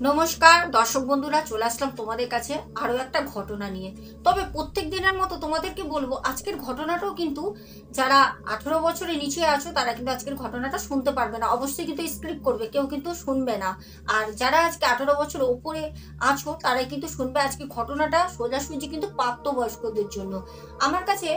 নমস্কার দর্শক বন্ধুরা, চলে আসলাম তোমাদের কাছে আরও একটা ঘটনা নিয়ে। তবে প্রত্যেক দিনের মতো তোমাদেরকে বলবো, আজকের ঘটনাটাও কিন্তু যারা 18 বছরের নিচে আছো তারা কিন্তু আজকের ঘটনাটা শুনতে পারবে না, অবশ্যই কিন্তু স্ক্রিপ্ট করবে, কেউ কিন্তু শুনবে না। আর যারা আজকে 18 বছরের ওপরে আছো তারাই কিন্তু শুনবে। আজকে ঘটনাটা সোজাসুজি কিন্তু প্রাপ্তবয়স্কদের জন্য। আমার কাছে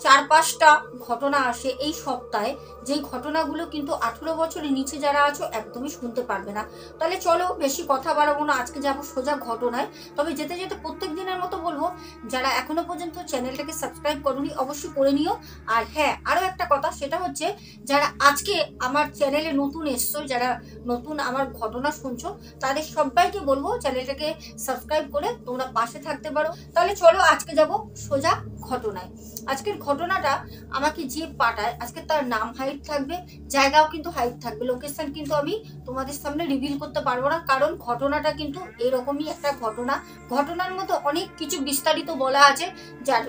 4-5টা ঘটনা আসে এই সপ্তাহে, যেই ঘটনাগুলো কিন্তু 18 বছরের নিচে যারা আছো একদমই শুনতে পারবে না। তাহলে চলো বেশি কথা বাড়াবো না, আজকে যাবো সোজা ঘটনায়। তবে যেতে যেতে প্রত্যেক দিনের মতো বলবো, যারা এখনো পর্যন্ত চ্যানেলটাকে সাবস্ক্রাইব করোনি অবশ্যই করে নিও। আর হ্যাঁ, আরও একটা কথা, সেটা হচ্ছে যারা আজকে আমার চ্যানেলে নতুন এসছো, যারা নতুন আমার ঘটনা শুনছো, তাদের সবাইকে বলবো চ্যানেলটাকে সাবস্ক্রাইব করে তোমরা পাশে থাকতে পারো। তাহলে চলো আজকে যাব সোজা ঘটনায়। আজকের ঘটনাটা আমাকে যে পাঠায়, আজকে তার নাম হাইড থাকবে, জায়গাও কিন্তু হাইড থাকবে, লোকেশন কিন্তু আমি তোমাদের সামনে রিভিল করতে পারবো না, কারণ ঘটনাটা কিন্তু এরকমই একটা ঘটনা। ঘটনার মধ্যে অনেক কিছু বিস্তারিত বলা আছে, যার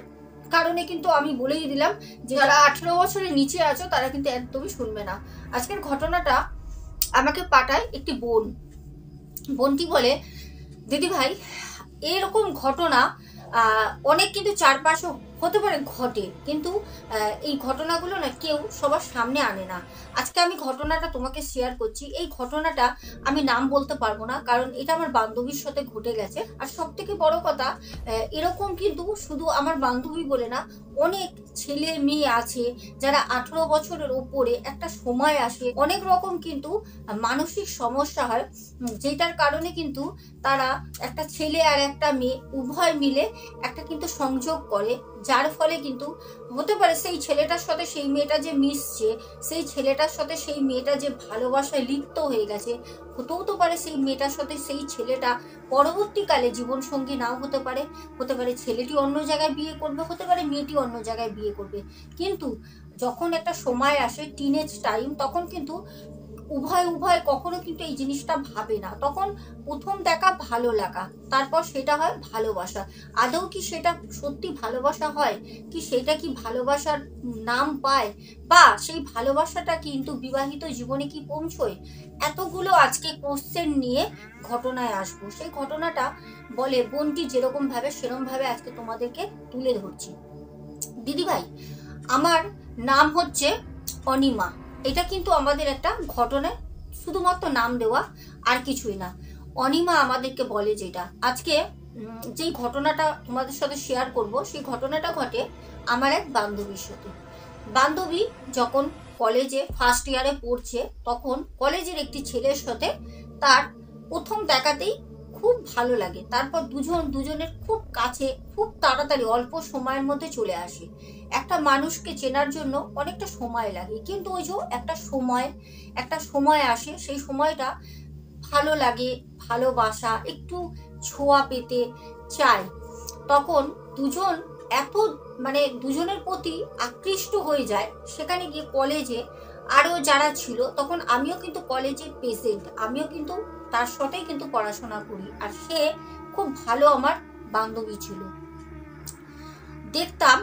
কারণে কিন্তু আমি বলেই দিলাম যে যারা 18 বছরের নিচে আছো তারা কিন্তু একদমই শুনবে না। আজকের ঘটনাটা আমাকে পাঠায় একটি বোন। বোনটি বলে, দিদি ভাই, এরকম ঘটনা অনেক কিন্তু চারপাশে হতে পারে, ঘটে, কিন্তু এই ঘটনাগুলো না কেউ সবার সামনে আনে না। আজকে আমি ঘটনাটা তোমাকে শেয়ার করছি। এই ঘটনাটা আমি নাম বলতে পারবো না, কারণ এটা আমার বান্ধবীর সাথে ঘটে গেছে। আর সব থেকে বড় কথা, এরকম কিন্তু শুধু আমার বান্ধবী বলে না, অনেক ছেলে মেয়ে আছে যারা 18 বছরের ওপরে একটা সময় আসে, অনেক রকম কিন্তু মানসিক সমস্যা হয়, যেটার কারণে কিন্তু তারা একটা ছেলে আর একটা মেয়ে উভয় মিলে একটা কিন্তু সংযোগ করে, যার ফলে কিন্তু হতে পারে সেই ছেলেটার সাথে সেই মেয়েটা যে মিশছে, সেই ছেলেটার সাথে সেই মেয়েটা যে ভালোবাসায় লিপ্ত হয়ে গেছে, হতেও তো পারে সেই মেয়েটার সাথে সেই ছেলেটা পরবর্তীকালে জীবনসঙ্গী নাও হতে পারে। হতে পারে ছেলেটি অন্য জায়গায় বিয়ে করবে, হতে পারে মেয়েটি অন্য জায়গায় বিয়ে করবে। কিন্তু যখন একটা সময় আসে টিনেজ টাইম, তখন কিন্তু উভয় কখনো কিন্তু এই জিনিসটা ভাবে না। তখন প্রথম দেখা ভালো লাগা, তারপর সেটা হয় ভালোবাসা। আদৌ কি সেটা সত্যি ভালোবাসা হয়, কি সেটা কি ভালোবাসার নাম পায়, বা সেই ভালোবাসাটা কিন্তু বিবাহিত জীবনে কি পৌঁছয়? এতগুলো আজকে কোশ্চেন নিয়ে ঘটনায় আসবো। সেই ঘটনাটা বলে, বোনটি যেরকম ভাবে সেরকম ভাবে আজকে তোমাদেরকে তুলে ধরছি। দিদি ভাই, আমার নাম হচ্ছে অনিমা। এটা কিন্তু আমাদের একটা ঘটনায় শুধুমাত্র নাম দেওয়া, আর কিছুই না। অনিমা আমাদেরকে বলে, যেটা আজকে যেই ঘটনাটা তোমাদের সাথে শেয়ার করব, সেই ঘটনাটা ঘটে আমার এক বান্ধবীর সাথে। বান্ধবী যখন কলেজে ফার্স্ট ইয়ারে পড়ছে, তখন কলেজের একটি ছেলের সাথে তার প্রথম দেখাতেই খুব ভালো লাগে। তারপর দুজনের খুব কাছে, খুব তাড়াতাড়ি অল্প সময়ের মধ্যে চলে আসে। একটা মানুষকে চেনার জন্য অনেকটা সময় লাগে, কিন্তু ওই যে একটা সময় আসে, সেই সময়টা ভালো লাগে, ভালোবাসা, একটু ছোঁয়া পেতে চায়। তখন দুজন এত দুজনের প্রতি আকৃষ্ট হয়ে যায়। সেখানে গিয়ে কলেজে আরও যারা ছিল, তখন আমিও কিন্তু কলেজে প্রেজেন্ট, আমিও কিন্তু তার সাথেই কিন্তু পড়াশোনা করি। আর সে খুব ভালো আমার বান্ধবী ছিল। দেখতাম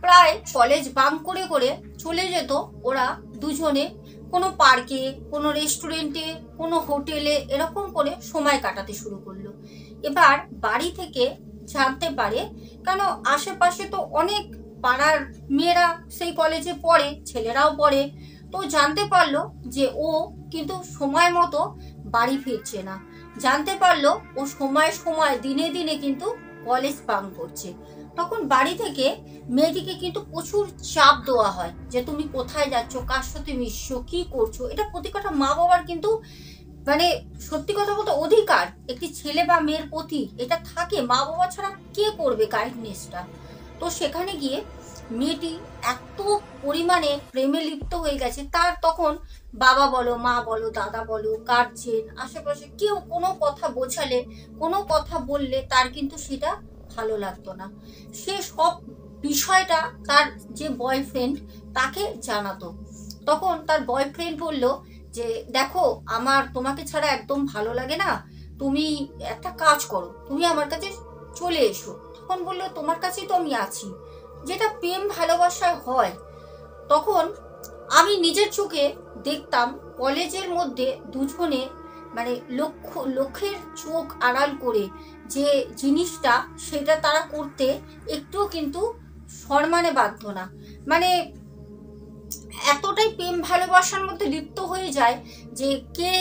প্রায় কলেজ বাঙ্ক করে করে চলে যেত ওরা দুজনে কোনো পার্কে, কোনো রেস্টুরেন্টে, কোনো হোটেলে, এরকম করে সময় কাটাতে শুরু করলো। এবার বাড়ি থেকে জানতে পারে, কেন আশেপাশে তো অনেক পাড়ার মেয়েরা সেই কলেজে পড়ে, ছেলেরাও পড়ে, তো জানতে পারলো যে ও কিন্তু সময় মতো বাড়ি ফিরছে না। জানতে পারলো ও সময় দিনে দিনে কিন্তু কলেজ বাঙ্ক করছে। তখন বাড়ি থেকে মেয়েটিকে কিন্তু প্রচুর চাপ দেওয়া হয়, যে তুমি কোথায় যাচ্ছ, কার সাথে মিশছো, কি করছো। এটা প্রতি কটা মা বাবার কিন্তু সত্যি কথা বলতে অধিকার, একটি ছেলে বা মেয়ের প্রতি এটা থাকে। মা বাবা ছাড়া কে করবে গাইডনেসটা? তো সেখানে গিয়ে মেয়েটি এত পরিমাণে প্রেমে লিপ্ত হয়ে গেছে, তার তখন বাবা বলো, মা বলো, দাদা বলো, গার্জেন, আশেপাশে কেউ কোনো কথা বোঝালে, কোনো কথা বললে তার কিন্তু সেটা ভালো লাগতো না। সে সব বিষয়টা তার যে বয়ফ্রেন্ড তাকে জানাতো। তখন তার বয়ফ্রেন্ড বলল যে, দেখো, আমার তোমাকে ছাড়া একদম ভালো লাগে না, তুমি একটা কাজ করো, তুমি আমার কাছে চলে এসো। তখন বললো, তোমার কাছেই তো আমি আছি। যেটা প্রেম ভালোবাসায় হয়। তখন আমি নিজের চোখে দেখতাম কলেজের মধ্যে দুজনে মানে লক্ষ্যের চোখ আড়াল করে যে জিনিসটা সেটা তারা করতে একটুও কিন্তু সম্মানে বাধ্য না। মানে এতটাই প্রেম ভালোবাসার মধ্যে লিপ্ত হয়ে যায় যে কে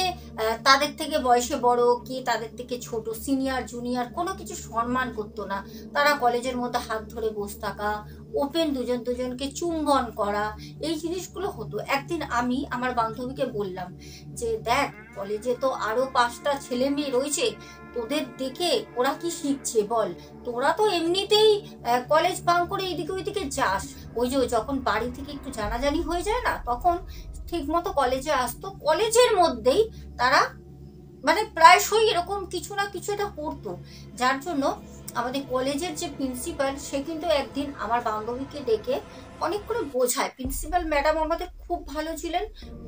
তাদের থেকে বয়সে বড়, কে তাদের থেকে ছোট, সিনিয়র জুনিয়র কোনো কিছু সম্মান করতো না। তারা কলেজের মধ্যে হাত ধরে বসে থাকা, ওপেন দুজনকে চুম্বন করা, এই জিনিসগুলো হতো। একদিন আমি আমার বান্ধবীকে বললাম যে দেখ, কলেজে তো আরো 5টা ছেলে মেয়ে রয়েছে, তোদের দেখে ওরা কি শিখছে বল? তোরা তো এমনিতেই কলেজ বাঙ্ক করে এদিকে ওইদিকে যাস, ওই যে যখন বাড়ি থেকে একটু জানাজানি হয়ে যায় না, তখন ঠিক মতো কলেজে আসতো। কলেজের মধ্যেই তারা মানে প্রায়শই এরকম কিছু না কিছু এটা করতো, যার জন্য আমাদের কলেজের যে প্রিন্সিপাল সে কিন্তু একদিন আমার বান্ধবীকে ডেকে অনেক করে বোঝায়। প্রিন্সিপাল ম্যাডাম আমাদের খুব ভালো ছিলেন,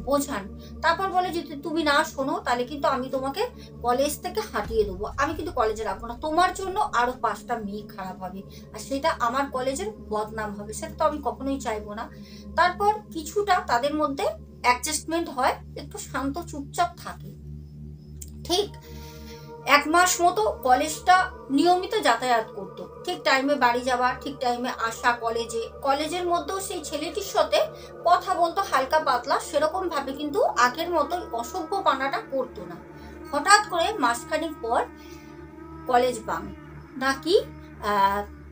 বোঝান। তারপর বলে যদি তুমি না শোনো তাহলে কিন্তু আমি তোমাকে কলেজ থেকে হাঁটিয়ে দেবো, আমি কিন্তু কলেজে রাখবো না, তোমার জন্য আরো 5টা মেয়ে খারাপ হবে, আর সেটা আমার কলেজের বদনাম হবে, সেটা তো আমি কখনোই চাইবো না। তারপর কিছুটা তাদের মধ্যে অ্যাডজাস্টমেন্ট হয়, একটু শান্ত চুপচাপ থাকে। ঠিক 1 মাস মতো কলেজটা নিয়মিত যাতায়াত করতো, ঠিক টাইমে বাড়ি যাওয়া, ঠিক টাইমে আসা কলেজের মধ্যেও সেই ছেলেটির সাথে কথা বলতো হালকা পাতলা, সেরকম ভাবে কিন্তু আগের মতো অসভ্য পানাটা করতো না। হঠাৎ করে মাসখানেক পর কলেজ বাঙ্ক, নাকি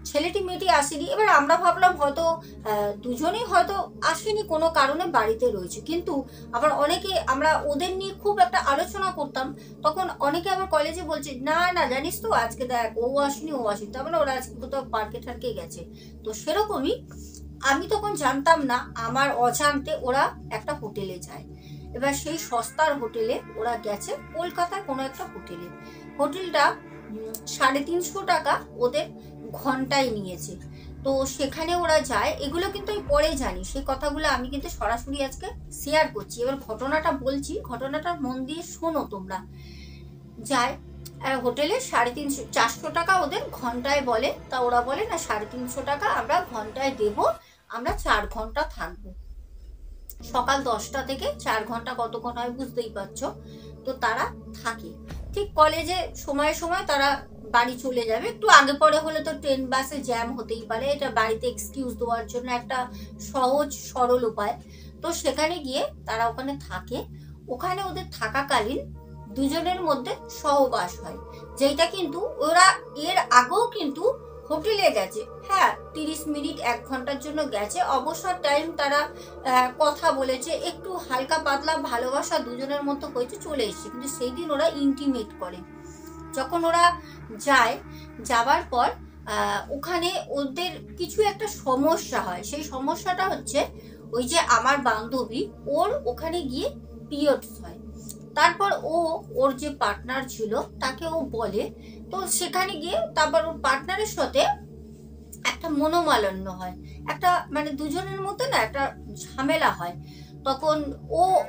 ছেলেটি মেয়েটি আসেনি। এবার আমরা ভাবলাম হয়তো দুজনেই হয়তো আসেনি, কোনো কারণে বাড়িতে রয়েছে। কিন্তু আবার অনেকে, আমরা ওদের নিয়ে খুব একটা আলোচনা করতাম, তখন অনেকে আবার কলেজে বলছে না না জানিস তো আজকে দেখ ও আসেনি, তার মানে ওরা আজকে কোথাও পার্কে ঠার্কে গেছে। তো সেরকমই আমি তখন জানতাম না, আমার অজান্তে ওরা একটা হোটেলে যায়। এবার সেই সস্তার হোটেলে ওরা গেছে, কলকাতায় কোনো একটা হোটেলে। হোটেলটা 350 টাকা ওদের ঘন্টায় নিয়েছে। তো সেখানে ওরা যায়, এগুলো কিন্তু আমি পরে জানি, সেই কথাগুলো আমি কিন্তু সরাসরি আজকে শেয়ার করছি। এবার ঘটনাটা বলছি, ঘটনাটা মন দিয়ে শোনো তোমরা। যায় হোটেলে 450 টাকা ওদের ঘন্টায় বলে, তা ওরা বলে না 350 টাকা আমরা ঘন্টায় দেব, আমরা 4 ঘন্টা থাকবো। সকাল 10টা থেকে 4 ঘন্টা কতক্ষণ হয় বুঝতেই পারছো। তো তারা থাকে, ঠিক কলেজে সময় সময় তারা বাড়ি চলে যাবে, একটু আগে পরে হলে তো ট্রেন বাসে জ্যাম হতেই পারে, এটা বাড়িতে এক্সকিউজ দেওয়ার জন্য একটা সহজ সরল উপায়। তো সেখানে গিয়ে তারা ওখানে থাকে। ওখানে ওদের থাকাকালীন দুজনের মধ্যে সহবাস হয়, যেটা কিন্তু ওরা এর আগেও কিন্তু হোটেলে গেছে। হ্যাঁ, 30 মিনিট 1 ঘন্টার জন্য গেছে, অবসর টাইম তারা কথা বলেছে, একটু হালকা পাতলা ভালোবাসা দুজনের মধ্যে হয়েছে, চলে এসছে। কিন্তু সেই দিন ওরা ইন্টিমেট করে। যখন ওরা যায়, যাবার পর ওখানে ওদের কিছু একটা সমস্যা হয়। সেই সমস্যাটা হচ্ছে ওই যে আমার বান্ধবী, ওর ওখানে গিয়ে পিরিয়ডস হয়। তারপর ওর যে পার্টনার ছিল তাকে ও বলে, তো সেখানে গিয়ে তারপর ওর পার্টনারের সাথে একটা মনোমালিন্য হয়, একটা মানে দুজনের মধ্যে না একটা ঝামেলা হয়। তখন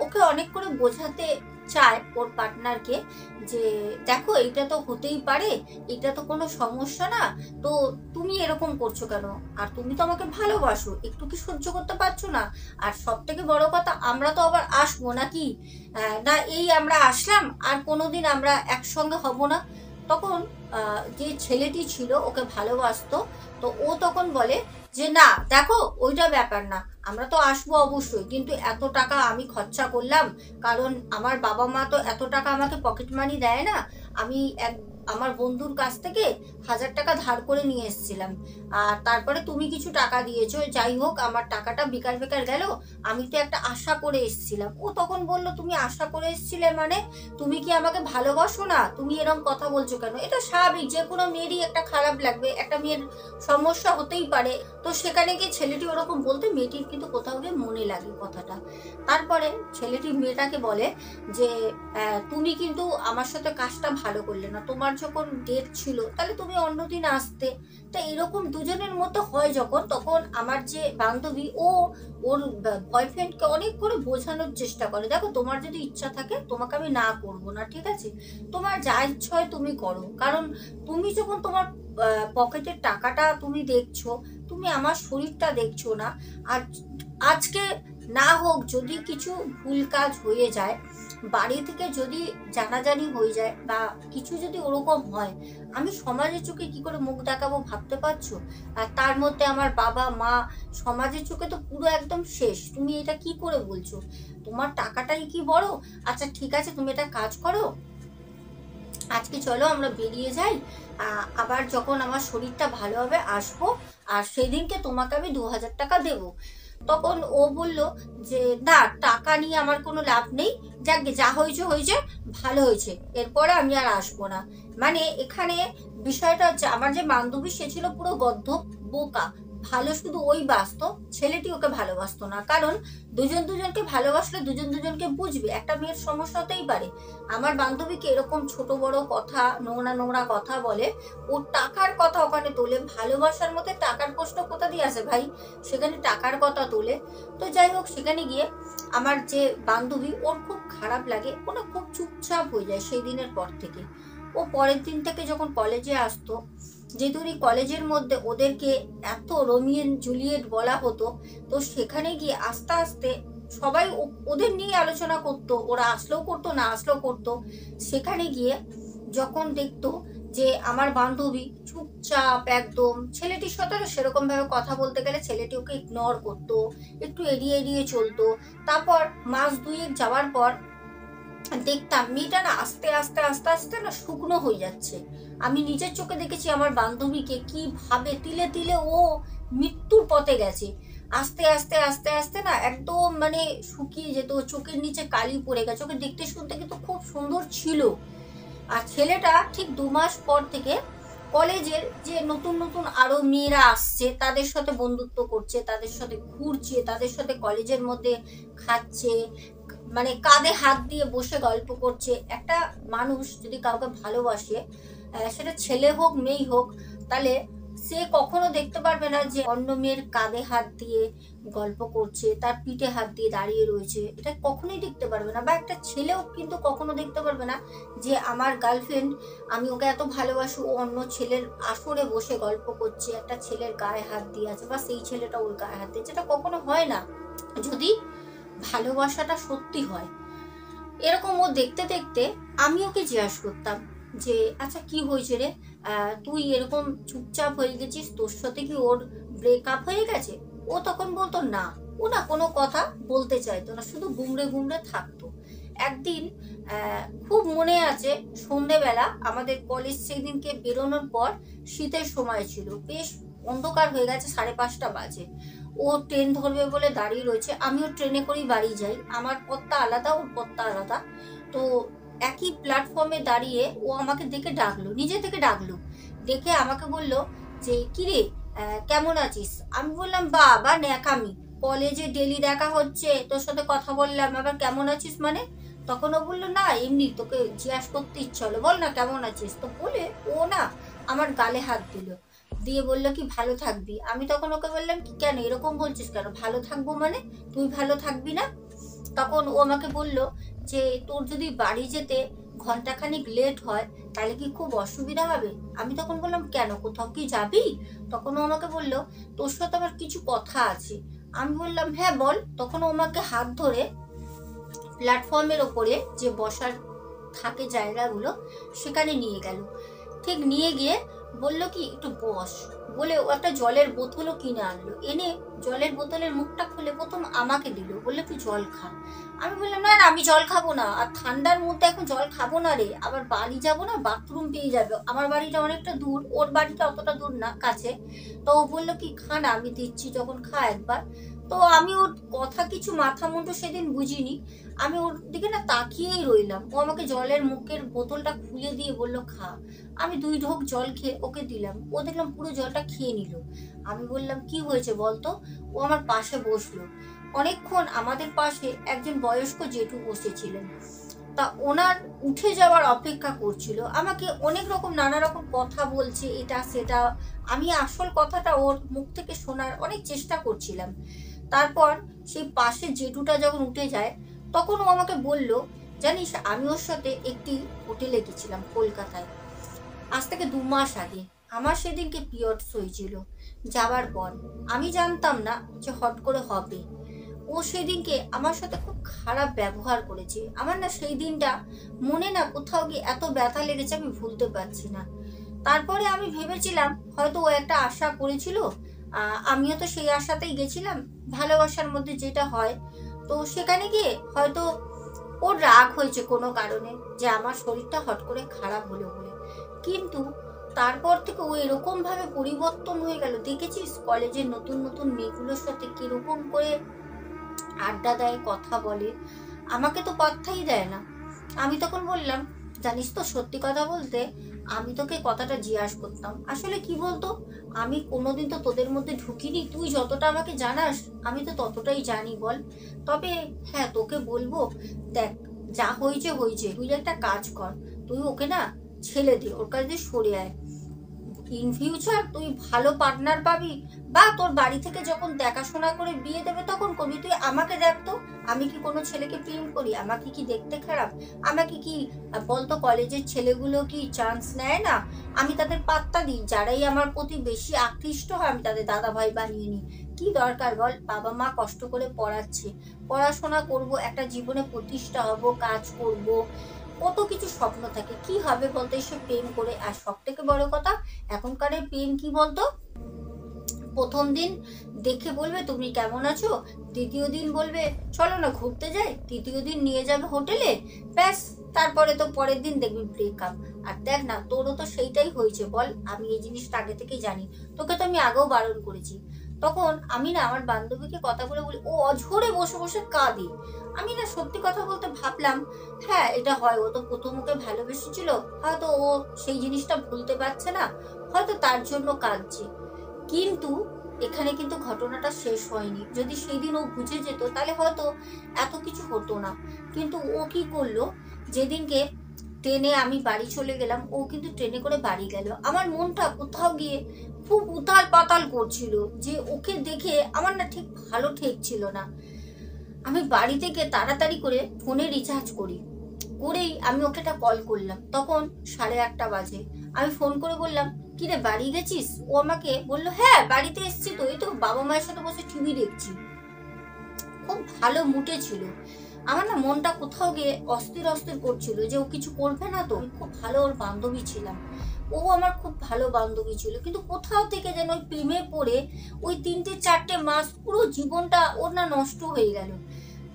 ওকে অনেক করে বোঝাতে চায় ওর পার্টনারকে যে দেখো এটা তো হতেই পারে, এটা তো কোনো সমস্যা না, তো তুমি এরকম করছো কেন? আর তুমি তো আমাকে ভালোবাসো, একটু কি সহ্য করতে পারছো না? আর সব থেকে বড় কথা, আমরা তো আবার আসবো নাকি, না এই আমরা আসলাম আর কোনোদিন আমরা একসঙ্গে হব না? তখন যে ছেলেটি ছিল ওকে ভালোবাসতো, তো ও তখন বলে যে না দেখো ওইটা ব্যাপার না, আমরা তো আসবো অবশ্যই, কিন্তু এত টাকা আমি খরচা করলাম, কারণ আমার বাবা মা তো এত টাকা আমাকে পকেট মানি দেয় না, আমি আমার বন্ধুর কাছ থেকে 1000 টাকা ধার করে নিয়ে এসেছিলাম, আর তারপরে তুমি কিছু টাকা দিয়েছো, যাই হোক আমার টাকাটা বেকার বেকার গেল, আমি তো একটা আশা করে এসেছিলাম। ও তখন বলল তুমি আশা করে এসেছিলে মানে? তুমি কি আমাকে ভালোবাসো না? তুমি এরকম কথা বলছো কেন? এটা স্বাভাবিক, যে কোনো মেয়েরই একটা খারাপ লাগবে, একটা মেয়ের সমস্যা হতেই পারে। তো সেখানে গিয়ে ছেলেটি ওরকম বলতে মেয়েটির কিন্তু কোথাও গিয়ে মনে লাগে কথাটা। তারপরে ছেলেটি মেয়েটাকে বলে যে তুমি কিন্তু আমার সাথে কাজটা ভালো করলে না, তোমার যখন ডেট ছিল তাহলে তুমি অন্যদিন আসতে। তা এরকম দুজনের মধ্যে হয় যখন, তখন আমার যে বান্ধবী ওর বয়ফ্রেন্ডকে অনেক করে বোঝানোর চেষ্টা করে, দেখো তোমার যদি ইচ্ছা থাকে তোমাকে আমি না করবো না, ঠিক আছে, তোমার যা ইচ্ছা হয় তুমি করো, কারণ তুমি যখন তোমার পকেটের টাকাটা তুমি দেখছো, তুমি আমার শরীরটা দেখছো না। আর আজকে না হোক যদি কিছু ভুল কাজ হয়ে যায়, বাড়ি থেকে যদি জানাজানি হয়ে যায় বা কিছু যদি ওরকম হয়, আমি সমাজের চোখে কি করে মুখ দেখাবো ভাবতে পারছো? আর তার মধ্যে আমার বাবা মা, সমাজের চোখে তো পুরো একদম শেষ। তুমি এটা কি করে বলছো? তোমার টাকাটাই কি বড়? আচ্ছা ঠিক আছে, তুমি এটা কাজ করো, আজকে চলো আমরা বেরিয়ে যাই, আবার যখন আমার শরীরটা ভালো হবে আসবো, আর সেদিনকে তোমাকে আমি 2000 টাকা দেবো। তখন ও বলল যে না, টাকা নিয়ে আমার কোনো লাভ নেই, যাকে যা হয়েছে হয়েছে, ভালো হয়েছে, এরপরে আমি আর আসবো না। মানে এখানে বিষয়টা হচ্ছে, আমার যে বান্ধবী সে ছিল পুরো গদ্ধ বোকা। ভালো শুধু ওই বাসতো, ছেলেটি ওকে ভালোবাসতো না। কারণ দুজন দুজনকে ভালোবাসলে দুজন দুজনকে বুঝবে, একটা মেয়ের সমস্যা হতেই পারে। আমার বান্ধবীকে এরকম ছোট বড় কথা, নোংরা নোংরা কথা বলে, ও টাকার কথা ওখানে তোলে। ভালোবাসার মধ্যে টাকার প্রশ্ন কোথা দিয়ে আসে ভাই? সেখানে টাকার কথা তোলে। তো যাই হোক, সেখানে গিয়ে আমার যে বান্ধবী, ওর খুব খারাপ লাগে, ও না খুব চুপচাপ হয়ে যায় সেই দিনের পর থেকে। ও পরের দিন থেকে যখন কলেজে আসতো, যেহেতু কলেজের মধ্যে ওদেরকে এত রোমিও জুলিয়েট বলা হতো, তো সেখানে গিয়ে আস্তে আস্তে সবাই ওদের নিয়ে আলোচনা করতো, ওরা আসলেও করতো না আসলেও করতো। সেখানে গিয়ে যখন দেখতো যে আমার বান্ধবী চুপচাপ একদম, ছেলেটির সাথে সেরকম ভাবে কথা বলতে গেলে ছেলেটি ওকে ইগনোর করতো, একটু এড়িয়ে এড়িয়ে চলতো। তারপর মাস দুয়েক যাওয়ার পর দেখতাম মেয়েটা না আস্তে আস্তে আস্তে আস্তে না শুকনো হয়ে যাচ্ছে। আমি নিজের চোখে দেখেছি আমার বান্ধবীকে কিভাবে তিলে তিলে ও মৃত্যুর পথে গেছে। আস্তে আস্তে আস্তে আস্তে না একদম মানে শুকিয়ে যেত, চোখের নিচে কালি পড়ে গেছে। ওকে দেখতে শুনতে কিন্তু খুব সুন্দর ছিল। আর ছেলেটা ঠিক 2 মাস পর থেকে কলেজের যে নতুন নতুন আরো মেয়েরা আসছে তাদের সাথে বন্ধুত্ব করছে, তাদের সাথে ঘুরছে, তাদের সাথে কলেজের মধ্যে খাচ্ছে, মানে কাঁধে হাত দিয়ে বসে গল্প করছে। একটা মানুষ যদি কাউকে ভালোবাসে, সেটা ছেলে হোক মেয়ে হোক, তাহলে সে কখনো দেখতে পারবে না যে অন্য মেয়ের কাঁধে হাত দিয়ে গল্প করছে, তার পিঠে হাত দিয়ে দাঁড়িয়ে রয়েছে, এটা কখনোই দেখতে পারবে না। বা একটা ছেলেও কিন্তু কখনো দেখতে পারবে না যে আমার গার্লফ্রেন্ড, আমি ওকে এত ভালোবাসি, ও অন্য ছেলের আসরে বসে গল্প করছে, একটা ছেলের গায়ে হাত দিয়ে আছে, বা সেই ছেলেটা ওর গায়ে হাত দিয়েছে। এটা কখনো হয় না যদি ভালোবাসাটা সত্যি হয়। এরকম ও দেখতে দেখতে আমি ওকে জিজ্ঞাসা করতাম যে আচ্ছা কি হয়েছে রে, তুই এরকম চুপচাপ হয়ে গেছিস, তোর সাথে কি ওর ব্রেকআপ হয়ে গেছে? ও তখন বলতো না, ও না কোনো কথা বলতে চাইতো না, শুধু গুমড়ে গুমড়ে থাকতো। একদিন খুব মনে আছে, সন্ধেবেলা আমাদের কলেজ সেদিনকে বেরোনোর পর, শীতের সময় ছিল, বেশ অন্ধকার হয়ে গেছে, 5:30 বাজে। ও ট্রেন ধরবে বলে দাঁড়িয়ে রয়েছে, আমিও ট্রেনে করেই বাড়ি যাই, আমার পথটা আলাদা ওর পথটা আলাদা। তো একই প্ল্যাটফর্মে দাঁড়িয়ে ও আমাকে দেখে ডাকলো, নিজে থেকে ডাকলো, দেখে আমাকে বলল যে কিরে কেমন আছিস? আমি বললাম বাবা ন্যাকামি, কলেজে ডেলি দেখা হচ্ছে, তোর সাথে কথা বললাম, আবার কেমন আছিস মানে? তখন ও বললো না এমনি তোকে জিজ্ঞাসা করতে ইচ্ছা হলো, বল না কেমন আছিস। তো বলে ও না আমার গালে হাত দিল, দিয়ে বললো কি ভালো থাকবি। আমি তখন ওকে বললাম কি কেন এরকম বলছিস কেন, ভালো থাকবো মানে তুই ভালো থাকবি না? তখন ও আমাকে বলল যে তোর যদি বাড়ি যেতে ঘন্টাখানিক লেট হয় তাহলে কি খুব অসুবিধা হবে? আমি তখন বললাম কেন, কোথাও কি যাবি? তখন ও আমাকে বলল তোর সাথে আমার কিছু কথা আছে। আমি বললাম হ্যাঁ বল। তখন ও আমাকে হাত ধরে প্ল্যাটফর্মের ওপরে যে বসার থাকে জায়গাগুলো, সেখানে নিয়ে গেল। ঠিক নিয়ে গিয়ে বললো কি একটু বস, বলে ও একটা জলের বোতলও কিনে আনলো, এনে জলের বোতলের মুখটা খুলে প্রথম আমাকে দিল, বললো একটু জল খা। আমি বললাম না না আমি জল খাবো না, আর ঠান্ডার মধ্যে এখন জল খাবো না রে, আবার বাড়ি যাবো না, বাথরুম পেয়ে যাবে, আমার বাড়িটা অনেকটা দূর, ওর বাড়িটা অতটা দূর না, কাছে। তো ও বললো কি খা না, আমি দিচ্ছি যখন খা একবার। তো আমি ওর কথা কিছু মাথা মুন্ডু সেদিন বুঝিনি, আমি ওর দিকে না তাকিয়েই রইলাম। ও আমাকে জলের মুখের বোতলটা খুলে দিয়ে বলল খা। আমি 2 ঢোক জল খেয়ে ওকে দিলাম, ও দেখলাম পুরো জলটা খেয়ে নিল। আমি বললাম কি হয়েছে বলতো? ও আমার পাশে বসলো। অনেকক্ষণ আমাদের পাশে একজন বয়স্ক জেঠু বসেছিলেন, তা ওনার উঠে যাওয়ার অপেক্ষা করছিল, আমাকে অনেক রকম নানা রকম কথা বলছে এটা সেটা, আমি আসল কথাটা ওর মুখ থেকে শোনার অনেক চেষ্টা করছিলাম। তারপর সেই পাশে জেঠুটা যখন উঠে যায়, তখন ও আমাকে বলল জানিস আমি ওর সাথে একটি হোটেলে গেছিলাম কলকাতায়, আজ থেকে 2 মাস আগে। আমার সেদিনকে পিরিয়ডস হয়েছিল। যাওয়ার পর আমি জানতাম না যে হট করে হবে। ও ও সেদিনকে আমার সাথে খুব খারাপ ব্যবহার করেছে। আমার না সেই দিনটা মনে না কোথাও গিয়ে এত ব্যথা লেগেছে আমি ভুলতে পারছি না। তারপরে আমি ভেবেছিলাম হয়তো ও একটা আশা করেছিল, আমিও তো সেই আশাতেই গেছিলাম, ভালোবাসার মধ্যে যেটা হয়। তো সেখানে গিয়ে হয়তো ওর রাগ হয়েছে কোনো কারণে যে আমার শরীরটা হট করে খারাপ হলো বলে। কিন্তু তারপর থেকে ও এরকম ভাবে পরিবর্তন হয়ে গেল, দেখেছিস কলেজের নতুন নতুন মেয়েগুলোর সাথে কিরকম করে আড্ডা দেয়, কথা বলে, আমাকে তো পাত্তাই দেয় না। আমি তখন বললাম, জানিস তো সত্যি কথা বলতে আমি তোকে কথাটা জিজ্ঞাসা করতাম, আসলে কি বলতো, আমি কোনোদিন তো তোদের মধ্যে ঢুকিনি, তুই যতটা আমাকে জানাস আমি তো ততটাই জানি বল। তবে হ্যাঁ তোকে বলবো, দেখ যা হয়েছে হয়েছে, তুই একটা কাজ কর, তুই ওকে না ছেড়ে দে, ওর কাছ দিয়ে সরে আয়। ইন ফিউচার তুই ভালো পার্টনার পাবি, বা তোর বাড়ি থেকে যখন দেখাশোনা করে বিয়ে দেবে তখন করবি। তুই আমাকে দেখ তো, আমি কি কোনো ছেলেকে প্রেম করি? আমাকে কি দেখতে খারাপ? আমাকে কি বলতো কলেজের ছেলেগুলো কি চান্স নেয় না? আমি তাদের পাত্তা দিই, যারাই আমার প্রতি বেশি আকৃষ্ট হয় আমি তাদের দাদা ভাই বানিয়ে নিই। কি দরকার বল? বাবা মা কষ্ট করে পড়াচ্ছে, পড়াশোনা করব, একটা জীবনে প্রতিষ্ঠা হব, কাজ করব, কত কিছু স্বপ্ন থাকে, কি হবে বলতো এসব প্রেম করে? আর সব থেকে বড় কথা, এখনকার প্রেম কি বলতো, প্রথম দিন দেখে বলবে তুমি কেমন আছো, দ্বিতীয় দিন বলবে চলো না ঘুরতে যাই, তৃতীয় দিন নিয়ে যাবে হোটেলে, ব্যাস তারপরে তো পরের দিন দেখবি ব্রেকআপ। আর দেখ না তোরও তো সেইটাই হয়েছে বল, আমি এই জিনিসটা আগে থেকেই জানি, তোকে তো আমি আগেও বারণ করেছি। তখন আমি না আমার বান্ধবীকে কথা বলে বলি, ও অঝরে বসে বসে কাঁদে। আমি না সত্যি কথা বলতে ভাবলাম, হ্যাঁ এটা হয়, ও তো প্রথম ওকে ভালোবেসেছিল, হয়তো ও সেই জিনিসটা ভুলতে পারছে না, হয়তো তার জন্য কাঁদছে। কিন্তু এখানে কিন্তু ঘটনাটা শেষ হয়নি। যদি সেই দিন ও বুঝে যেত তাহলে হয়তো এত কিছু হতো না। কিন্তু ও কি করলো, যেদিনকে ট্রেনে আমি বাড়ি চলে গেলাম, ও কিন্তু ট্রেনে করে বাড়ি গেল। আমার মনটা কোথাও গিয়ে খুব উতাল পাতাল করছিল, যে ওকে দেখে আমার না ঠিক ভালো ঠেকছিল না। আমি বাড়ি থেকে তাড়াতাড়ি করে ফোনে রিচার্জ করেই আমি ওকে একটা কল করলাম, তখন 8:30 বাজে। আমি ফোন করে বললাম, কিরে বাড়ি গেছিস? ও আমাকে বললো, হ্যাঁ বাড়িতে এসছি তো, এই তো বাবা মায়ের সাথে বসে টিভি দেখছি। খুব ভালো মুডে ছিল। আমার না মনটা কোথাও গিয়ে অস্থির অস্থির করছিল যে ও কিছু করবে না তো। খুব ভালো ওর বান্ধবী ছিলাম, ও আমার খুব ভালো বান্ধবী ছিল, কিন্তু কোথাও থেকে যেন ওই প্রেমে পড়ে ওই 3-4 মাস পুরো জীবনটা ওর না নষ্ট হয়ে গেল।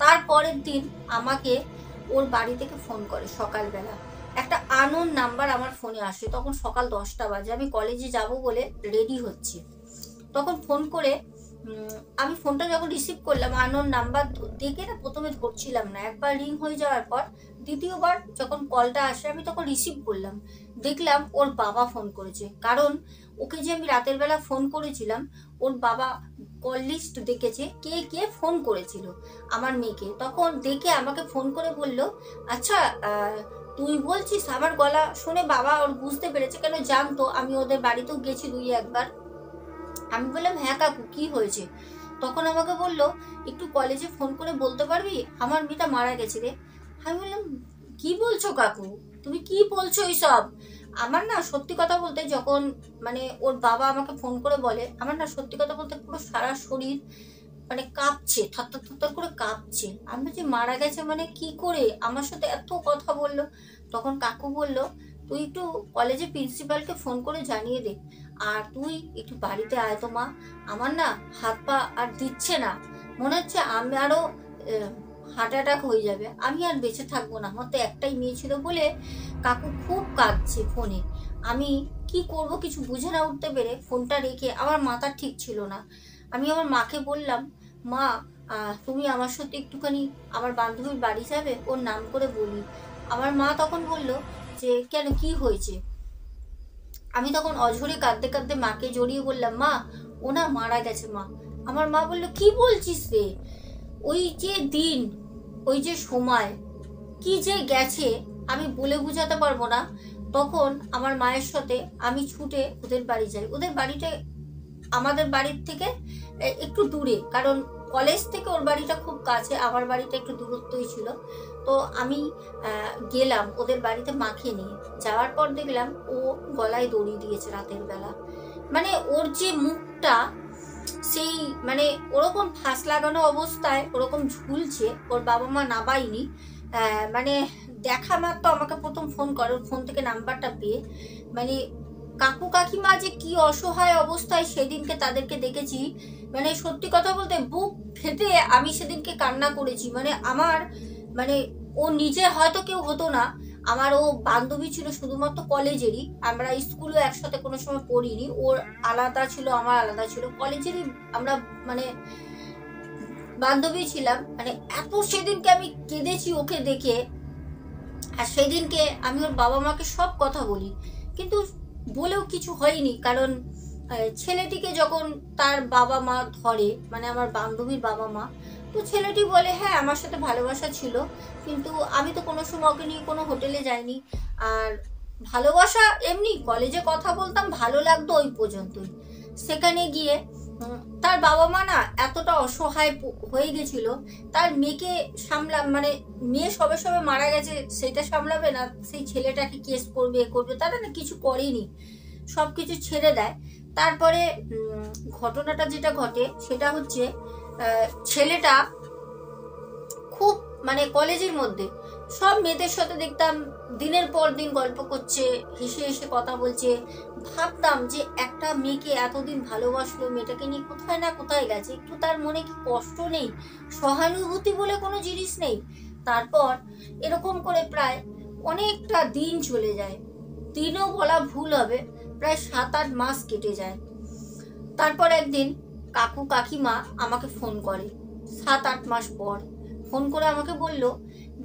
তারপরের দিন আমাকে ওর বাড়ি থেকে ফোন করে সকালবেলা, একটা আননোন নাম্বার আমার ফোনে আসে, তখন সকাল 10টা বাজে, আমি কলেজে যাব বলে রেডি হচ্ছি। তখন ফোন করে আমি ফোনটা যখন রিসিভ করলাম, আননোন নাম্বার দেখে না প্রথমে ধরছিলাম না, একবার রিং হয়ে যাওয়ার পর দ্বিতীয়বার যখন কলটা আসে আমি তখন রিসিভ করলাম, দেখলাম ওর বাবা ফোন করেছে। কারণ ওকে যে আমি রাতের বেলা ফোন করেছিলাম, ওর বাবা কল লিস্ট দেখেছে কে কে ফোন করেছিল আমার মেয়েকে, তখন দেখে আমাকে ফোন করে বলল, আচ্ছা তুই বলছিস? আমার গলা শুনে বাবা ওর বুঝতে পেরেছে, কেন জানতো আমি ওদের বাড়িতেও গেছি 2-1 বার। আমি বললাম, হ্যাঁ কাকু কি হয়েছে? তখন আমাকে বলল, একটু কলেজে ফোন করে বলতে পারবি আমার মেয়েটা মারা গেছে রে। আমি বললাম, কি বলছো কাকু, তুমি কি বলছো এইসব? আমার না সত্যি কথা বলতে যখন মানে ওর বাবা আমাকে ফোন করে বলে, আমার না সত্যি কথা বলতে পুরো সারা শরীর মানে কাঁপছে, থরথর থরথর করে কাঁপছে। আমি বলছি মারা গেছে মানে কি করে, আমার সাথে এত কথা বললো। তখন কাকু বলল, তুই একটু কলেজে প্রিন্সিপালকে ফোন করে জানিয়ে দে, আর তুই একটু বাড়িতে আয় তো মা, আমার না হাত পা আর দিচ্ছে না, মনে হচ্ছে আমি আরো হার্ট অ্যাটাক হয়ে যাবে, আমি আর বেঁচে থাকবো না, আমার তো একটাই মেয়ে ছিল বলে কাকু খুব কাঁদছে ফোনে। আমি কি করব কিছু বুঝে না উঠতে পেরে ফোনটা রেখে, আমার মাথা ঠিক ছিল না, আমি আমার মাকে বললাম, মা তুমি আমার সাথে একটুখানি আমার বান্ধবীর বাড়ি যাবে, ওর নাম করে বলি। আমার মা তখন বলল যে কেন কি হয়েছে? আমি তখন অঝরে কাঁদতে কাঁদতে মাকে জড়িয়ে বললাম, মা ও না মারা গেছে মা। আমার মা বলল, কি বলছিস রে? ওই যে দিন, ওই যে সময়, কি যে গেছে আমি বলে বুঝাতে পারবো না। তখন আমার মায়ের সাথে আমি ছুটে ওদের বাড়ি যাই। ওদের বাড়িটা আমাদের বাড়ির থেকে একটু দূরে, কারণ কলেজ থেকে ওর বাড়িটা খুব কাছে, আমার বাড়িটা একটু দূরত্বই ছিল। তো আমি গেলাম ওদের বাড়িতে মাকে নিয়ে। যাওয়ার পর দেখলাম ও গলায় দড়ি দিয়েছে রাতের বেলা। মানে ওর যে মুখটা, সেই মানে ওরকম ফাঁস লাগানো অবস্থায় ওরকম ঝুলছে, ওর বাবা মা নাবাইনি। মানে দেখা মাত্র আমাকে প্রথম ফোন করে, ওর ফোন থেকে নাম্বারটা পেয়ে। মানে কাকু কাকিমা যে কি অসহায় অবস্থায় সেদিনকে তাদেরকে দেখেছি, মানে সত্যি কথা বলতে বুক ফেটে আমি সেদিনকে কান্না করেছি। মানে আমার মানে ও নিজে হয়তো কেউ হতো না, আমার ও বান্ধবী ছিল শুধুমাত্র কলেজেরই, আমরা স্কুলে একসাথে কোনো সময় পড়িনি, ওর আলাদা ছিল আমার আলাদা ছিল, কলেজেরই আমরা মানে বান্ধবী ছিলাম। মানে এত সেদিনকে আমি কেঁদেছি ওকে দেখে। আর সেদিনকে আমি ওর বাবা মাকে সব কথা বলি, কিন্তু বলেও কিছু হয়নি, কারণ ছেলেটিকে যখন তার বাবা মা ধরে, মানে আমার বান্ধবীর বাবা মা, তো ছেলেটি বলে হ্যাঁ আমার সাথে ভালোবাসা ছিল, কিন্তু আমি তো কোনো সময় ওকে নিয়ে কোনো হোটেলে যাইনি। আর ভালোবাসা এমনি কলেজে কথা বলতাম, ভালো লাগতো ওই পর্যন্তই। সেখানে গিয়ে তার বাবা মা না এতটা অসহায় হয়ে গেছিল, তার মেয়েকে মানে মেয়ে সবে সবে মারা গেছে, সেটা সামলাবে না, সেই ছেলেটাকে কেস করবে করবে, তারা না কিছু করেনি, সব কিছু ছেড়ে দেয়। তারপরে ঘটনাটা যেটা ঘটে সেটা হচ্ছে ছেলেটা খুব মানে কলেজের মধ্যে সব মেয়েদের সাথে দেখতাম দিনের পর দিন গল্প করছে, হেসে হেসে কথা বলছে। ভাবতাম যে একটা মেয়েকে এতদিন ভালোবাসলো, মেয়েটাকে নিয়ে কোথায় না কোথায় গেছে, একটু তার মনে কি কষ্ট নেই, সহানুভূতি বলে কোনো জিনিস নেই। তারপর এরকম করে প্রায় অনেকটা দিন চলে যায়, দিনও বলা ভুল হবে, প্রায় 7-8 মাস কেটে যায়। তারপর একদিন কাকু কাকিমা আমাকে ফোন করে, 7-8 মাস পর ফোন করে আমাকে বলল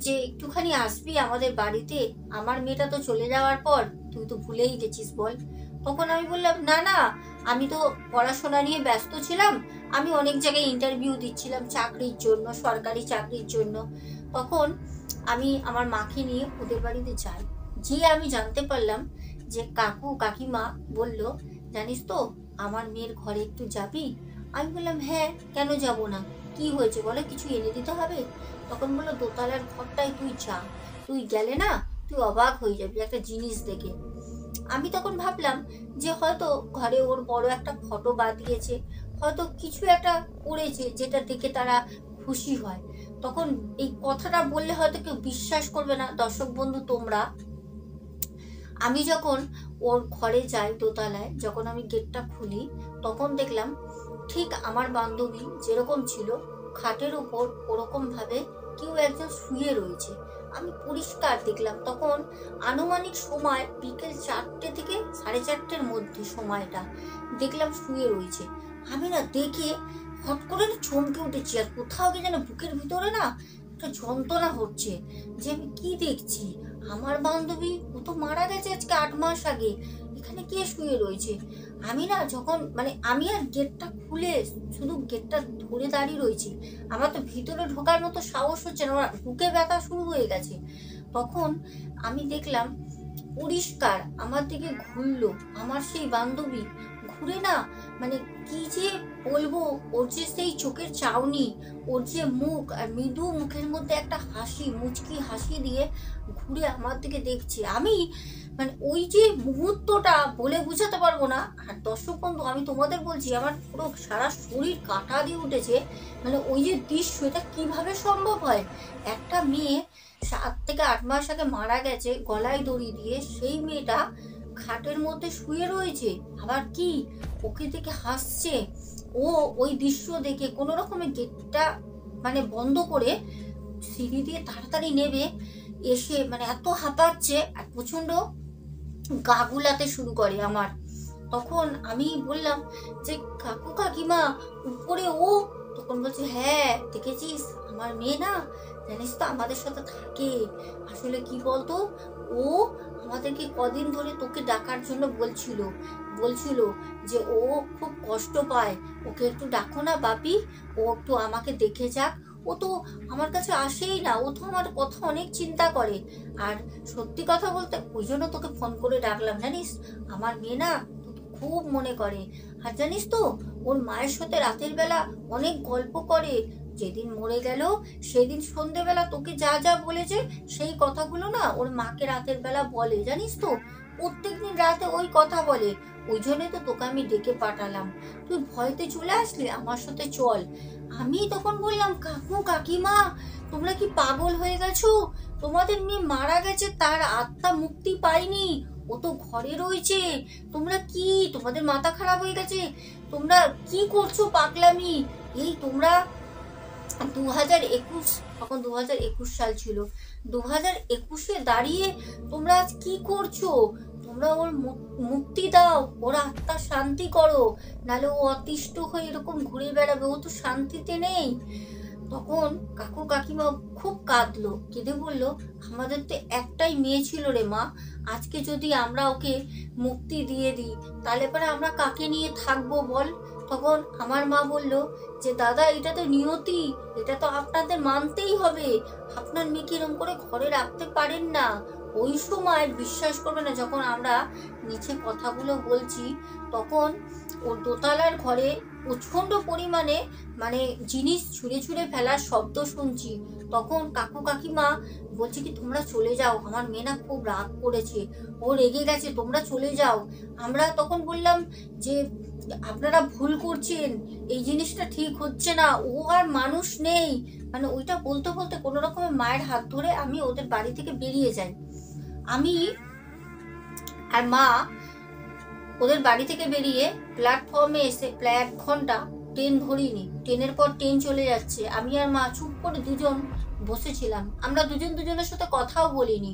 যে একটুখানি আসবি আমাদের বাড়িতে, আমার মেয়েটা তো চলে যাওয়ার পর তুই তো ভুলেই গেছিস বল। তখন আমি বললাম না না, আমি তো পড়াশোনা নিয়ে ব্যস্ত ছিলাম, আমি অনেক জায়গায় ইন্টারভিউ দিচ্ছিলাম চাকরির জন্য, সরকারি চাকরির জন্য। তখন আমি আমার মাকে নিয়ে ওদের বাড়িতে যাই, যে আমি জানতে পারলাম যে কাকু কাকিমা বলল জানিস তো আমার মেয়ের ঘরে একটু যাবি। আমি বললাম হ্যাঁ কেন যাব না, কি হয়েছে বলে, কিছু এনে দিতে হবে। তখন বললো দোতলার ঘরটায় তুই যা, তুই গেলে না তুই অবাক হয়ে যাবি একটা জিনিস দেখে। আমি তখন ভাবলাম যে হয়তো ঘরে ওর বড় একটা ফটো বাঁধিয়েছে, হয়তো কিছু একটা করেছে যেটা দেখে তারা খুশি হয়। তখন এই কথাটা বললে হয়তো কেউ বিশ্বাস করবে না দর্শক বন্ধু তোমরা, আমি যখন ওর ঘরে যাই দোতলায়, যখন আমি গেটটা খুলি তখন দেখলাম ঠিক আমার বান্ধবী যেরকম ছিল খাটের উপর ওরকম ভাবে কেউ একজন শুয়ে রয়েছে, আমি পরিষ্কার দেখলাম। তখন আনুমানিক সময় বিকেল 4টে থেকে 4:30-এর মধ্যে সময়টা দেখলাম শুয়ে রয়েছে। আমি না দেখে হট করে চমকে উঠেছি, আর কোথাও গিয়ে যেন বুকের ভিতরে না একটা যন্ত্রণা হচ্ছে যে আমি কি দেখছি, আমার বান্ধবী ও তো মারা গেছে আজকে 8 মাস আগে, এখানে কে শুয়ে রয়েছে। আমি না যখন মানে আমি আর গেটটা খুলে শুধু গেটটা ধরে দাঁড়িয়ে রয়েছি, আমার তো ভিতরে ঢোকার মতো সাহস হচ্ছে না, আমার বুকে ব্যথা শুরু হয়ে গেছে। তখন আমি দেখলাম পরিষ্কার আমার দিকে ঘুরলো আমার সেই বান্ধবী, ঘুরে না মানে কি যে বলবো, ওর যে সেই চোখের চাউনি, ওর যে মুখ, আর মৃদু মুখের মধ্যে একটা হাসি, মুচকি হাসি দিয়ে ঘুরে আমার দিকে দেখছে। আমি মানে ওই যে মুহূর্তটা বলে বুঝাতে পারবো না। আর দর্শক বন্ধু আমি তোমাদের বলছি আমার পুরো সারা শরীর কাঁটা দিয়ে উঠেছে, মানে ওই যে দৃশ্য, এটা কিভাবে সম্ভব হয়, একটা মেয়ে 7 থেকে 8 মাস আগে মারা গেছে গলায় দড়ি দিয়ে, সেই মেয়েটা খাটের মধ্যে শুয়ে রয়েছে, আবার কি ওকে দেখে হাসছে। ও ওই দৃশ্য দেখে কোনো রকমের গেটটা মানে বন্ধ করে সিঁড়ি দিয়ে তাড়াতাড়ি নেবে এসে মানে এত হাঁপাচ্ছে আর প্রচন্ড গা গুলাতে শুরু করে আমার। তখন আমি বললাম যে কাকু কাকিমা উপরে ও, তখন বলছে হ্যাঁ দেখেছিস আমার মেয়ে না, জানিস তো আমাদের সাথে থাকে, আসলে কি বলতো ও আমাদেরকে কদিন ধরে তোকে ডাকার জন্য বলছিল যে ও খুব কষ্ট পায়, ওকে একটু ডাকো না বাপি, ও একটু আমাকে দেখে যাক, ও তো আমার কাছে আসেই না, ও তো আমার কথা অনেক চিন্তা করে। আর সত্যি কথা বলতে ওই জন্য তোকে ফোন করে ডাকলাম, জানিস আমার মেয়ে না তোকে খুব মনে করে, আর জানিস তো ওর মায়ের সাথে রাতের বেলা অনেক গল্প করে, যেদিন মরে গেল সেদিন সন্ধেবেলা তোকে যা যা বলেছে সেই কথাগুলো না ওর মাকে রাতের বেলা বলে, জানিস তো প্রত্যেকদিন রাতে ওই কথা বলে, ওই জন্যই তো তোকে আমি ডেকে পাঠালাম, তুই ভয়তে চলে আসলি, আমার সাথে চল। আমি তখন বললাম, কাকু কাকিমা তোমরা কি পাগল হয়ে গেছো? তোমাদের মেয়ে মারা গেছে, তার আত্মা মুক্তি পায়নি, ও তো ঘরে রয়েছে, তোমরা কি, তোমাদের মাথা খারাপ হয়ে গেছে? তোমরা কি করছো পাগলামি? এই তোমরা 2021, তখন 2021 সাল ছিল, 2021-এ দাঁড়িয়ে তোমরা আজ কি করছো? তোমরা ওর মুক্তি দাও, ওর আত্মার শান্তি করো, নাহলে ও অতিষ্ঠ হয়ে এরকম ঘুরে বেড়াবে, ও তো শান্তিতে নেই। তখন কাকু কাকিমা খুব কাঁদলো, কেঁদে বললো, আমাদের তো একটাই মেয়ে ছিল রে মা, আজকে যদি আমরা ওকে মুক্তি দিয়ে দিই তাহলে পরে আমরা কাকে নিয়ে থাকবো বল? তখন আমার মা বলল যে দাদা, এটা তো নিয়তি, এটা তো আপনাদের মানতেই হবে, আপনার মেয়েকে এরকম করে ঘরে রাখতে পারেন না। ওই সময় বিশ্বাস করবে না, যখন আমরা নিচে কথাগুলো বলছি তখন ওর দোতলার ঘরে প্রচন্ড পরিমাণে মানে জিনিস ছুঁড়ে ছুঁড়ে ফেলার শব্দ শুনছি। তখন কাকু কাকিমা বলছে কি, তোমরা চলে যাও, আমার মেয়ে না খুব রাগ করেছে, ও রেগে গেছে, তোমরা চলে যাও। আমরা তখন বললাম যে আপনারা ভুল করছেন, এই জিনিসটা ঠিক হচ্ছে না, ও আর মানুষ নেই। মানে ওইটা বলতে বলতে কোনো রকমে মায়ের হাত ধরে আমি ওদের বাড়ি থেকে বেরিয়ে যাই। আমি আর মা ওদের বাড়ি থেকে বেরিয়ে প্ল্যাটফর্মে এসে প্রায় 1 ঘন্টা, ট্রেন ধরিনি, ট্রেনের পর ট্রেন চলে যাচ্ছে, আমি আর মা চুপ করে দুজন বসেছিলাম। আমরা দুজন দুজনের সাথে কথাও বলিনি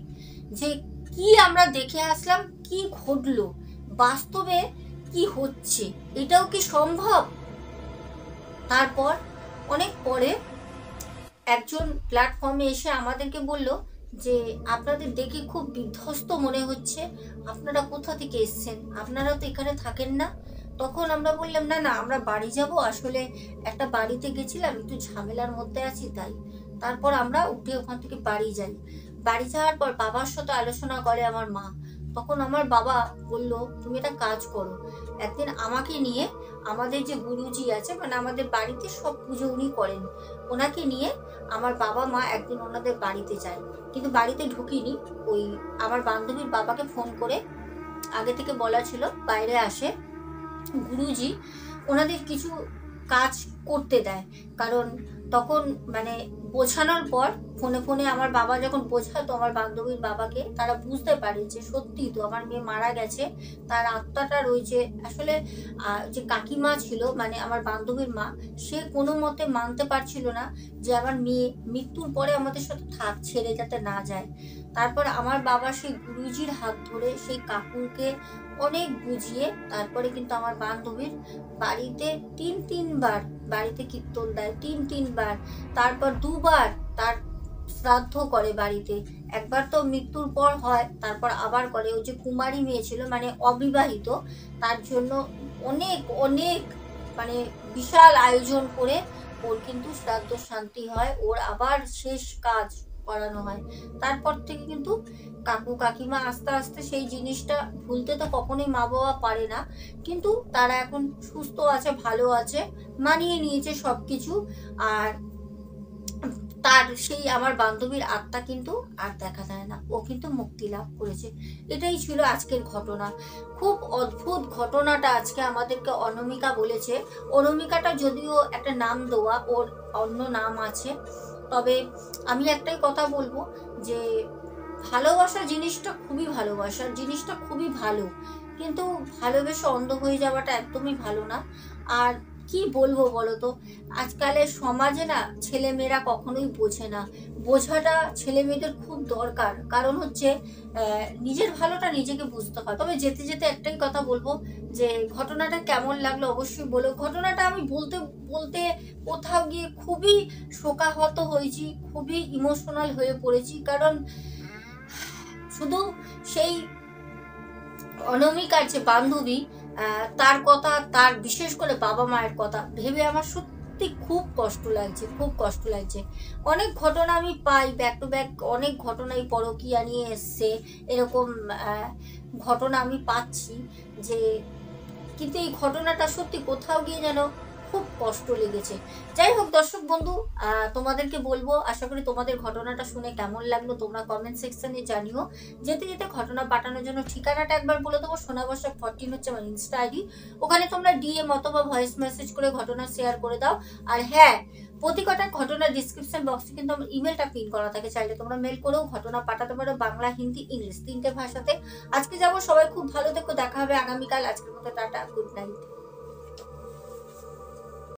যে কি আমরা দেখে আসলাম, কি ঘটলো, বাস্তবে কি হচ্ছে, এটাও কি সম্ভব? তারপর অনেক পরে একজন প্ল্যাটফর্মে এসে আমাদেরকে বলল যে আপনাদের দেখে খুব বিধ্বস্ত মনে হচ্ছে, আপনারা কোথা থেকে এসছেন, আপনারা তো এখানে থাকেন না। তখন আমরা বললাম, না না, আমরা বাড়ি যাব, আসলে একটা বাড়িতে গেছিলাম, একটু ঝামেলার মধ্যে আছি তাই। তারপর আমরা উঠে ওখান থেকে বাড়ি যাই। বাড়ি যাওয়ার পর বাবার সাথে আলোচনা করে আমার মা। তখন আমার বাবা বলল, তুমি একটা কাজ করো, একদিন আমাকে নিয়ে, আমাদের যে গুরুজি আছে, মানে আমাদের বাড়িতে সব পুজো উনি করেন, ওনাকে নিয়ে আমার বাবা মা একদিন ওনাদের বাড়িতে যায়। কিন্তু বাড়িতে ঢুকিনি, ওই আমার বান্ধবীর বাবাকে ফোন করে আগে থেকে বলা ছিল বাইরে আসে, গুরুজি ওনাদের কিছু কাজ করতে দেয়। কারণ তখন মানে বোঝানোর পর ফোনে ফোনে আমার বাবা যখন বোঝাতো আমার বান্ধবীর বাবাকে, তারা বুঝতে পারে যে সত্যি তো আমার মেয়ে মারা গেছে, তার আত্মাটা রয়েছে। আসলে যে কাকিমা ছিল, মানে আমার বান্ধবীর মা, সে কোনো মতে মানতে পারছিল না যে আমার মেয়ে মৃত্যুর পরে আমাদের সাথে ছেড়ে যাতে না যায়। তারপর আমার বাবা সেই গুরুজির হাত ধরে সেই কাকুকে অনেক বুঝিয়ে তারপরে কিন্তু আমার বান্ধবীর বাড়িতে 3-3 বার বাড়িতে কীর্তন দেয়, 3-3 বার। তারপর 2 বার তার শ্রাদ্ধ করে বাড়িতে, একবার তো মৃত্যুর পর হয়, তারপর আবার করে। ও যে কুমারী মেয়ে ছিল, মানে অবিবাহিত, তার জন্য অনেক অনেক মানে বিশাল আয়োজন করে ওর কিন্তু শ্রাদ্ধ শান্তি হয়, ওর আবার শেষ কাজ করানো হয়। তারপর থেকে কিন্তু কাকু কাকিমা আস্তে আস্তে সেই জিনিসটা ভুলতে তো কখনোই মা বাবা পারে না, কিন্তু তারা এখন সুস্থ আছে, ভালো আছে, মানিয়ে নিয়েছে সবকিছু। আর তার সেই আমার বান্ধবীর আত্মা কিন্তু আর দেখা যায় না, ও কিন্তু মুক্তি লাভ করেছে। এটাই ছিল আজকের ঘটনা। খুব অদ্ভুত ঘটনাটা আজকে আমাদেরকে অনামিকা বলেছে। অনামিকাটা যদিও একটা নাম দেওয়া, ওর অন্য নাম আছে, তবে আমি একটাই কথা বলবো যে ভালোবাসা জিনিসটা খুবই, ভালোবাসার জিনিসটা খুবই ভালো, কিন্তু ভালোবেসে অন্ধ হয়ে যাওয়াটা একদমই ভালো না। আর কি বলবো বলো তো, আজকালের সমাজে না ছেলেমেয়েরা কখনোই বোঝে না, বোঝাটা ছেলে মেয়েদের খুব দরকার। কারণ হচ্ছে নিজের ভালোটা নিজেকে বুঝতে হয়। তবে যেতে যেতে একটাই কথা বলবো যে ঘটনাটা কেমন লাগলো অবশ্যই বলো। ঘটনাটা আমি বলতে বলতে কোথাও গিয়ে খুবই শোকাহত হয়েছি, খুবই ইমোশনাল হয়ে পড়েছি। কারণ শুধু সেই অনামিকার যে বান্ধবী, তার কথা, তার বিশেষ করে বাবা মায়ের কথা ভেবে আমার সত্যি খুব কষ্ট লাগছে, খুব কষ্ট লাগছে। অনেক ঘটনা আমি পাই, ব্যাক টু ব্যাক অনেক ঘটনাই পরকীয়া নিয়ে এসছে, এরকম ঘটনা আমি পাচ্ছি যে, কিন্তু এই ঘটনাটা সত্যি কোথাও গিয়ে যেন খুব কষ্ট লেগেছে। যাই হোক দর্শক বন্ধু, তোমাদেরকে বলবো, আশা করি তোমাদের ঘটনাটা শুনে কেমন লাগলো তোমরা কমেন্ট সেকশনে জানিও। যেতে যেতে ঘটনা পাঠানোর জন্য ঠিকানাটা একবার বলে দেবো, সোনাবর্ষা 14 হচ্ছে আমার ইনস্টা আইডি। ওখানে তোমরা ডিএম অথবা ভয়েস মেসেজ করে ঘটনা শেয়ার করে দাও। আর হ্যাঁ, প্রতি কটা ঘটনার ডিসক্রিপশন বক্সে কিন্তু আমার ইমেলটা পিন করা থাকে, চাইলে তোমরা মেল করেও ঘটনা পাঠাতে পারো, বাংলা, হিন্দি, ইংলিশ 3টে ভাষাতে। আজকে যাবো, সবাই খুব ভালো থেকো, দেখা হবে আগামীকাল। আজকের মতো টাটা, গুড নাইট।